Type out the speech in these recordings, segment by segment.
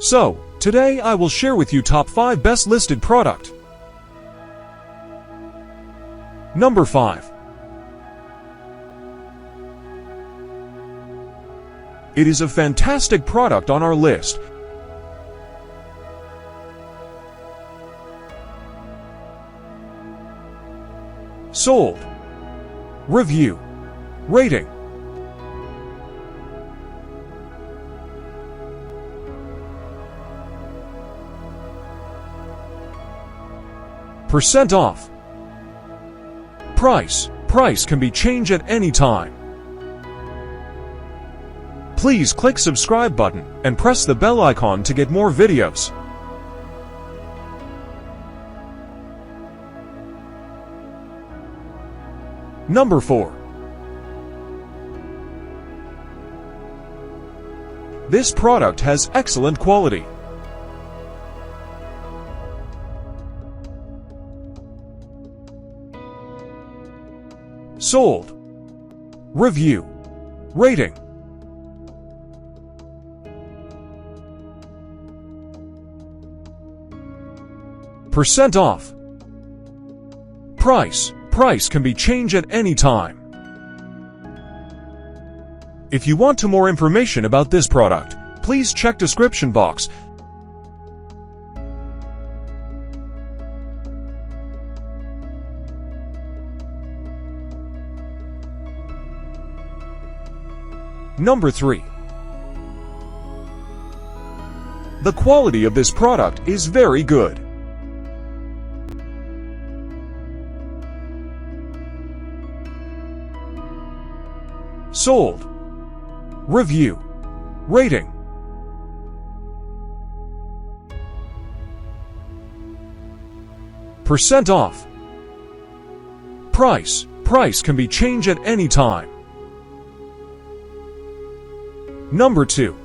So, today I will share with you top 5 best listed product. Number 5. It is a fantastic product on our list. Sold. Review. Rating. Percent off. Price can be changed at any time. Please click subscribe button and press the bell icon to get more videos. Number 4. This product has excellent quality. Sold. Review. Rating. Percent off. Price can be changed at any time. If you want more information about this product, please check description box. Number 3. The quality of this product is very good. Sold. Review. Rating. Percent off. Price can be changed at any time. Number 2.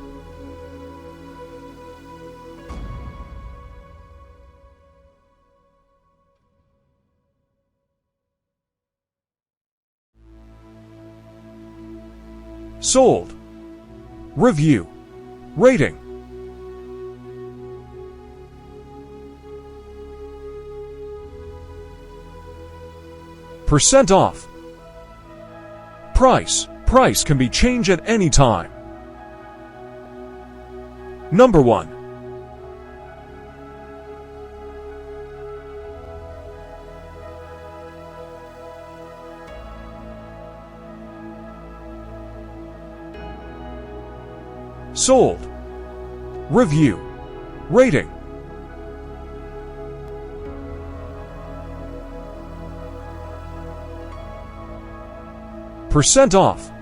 Sold. Review. Rating. Percent off. Price can be changed at any time. Number 1. Sold. Review. Rating. Percent off.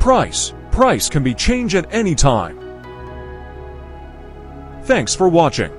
Price can be changed at any time. Thanks for watching.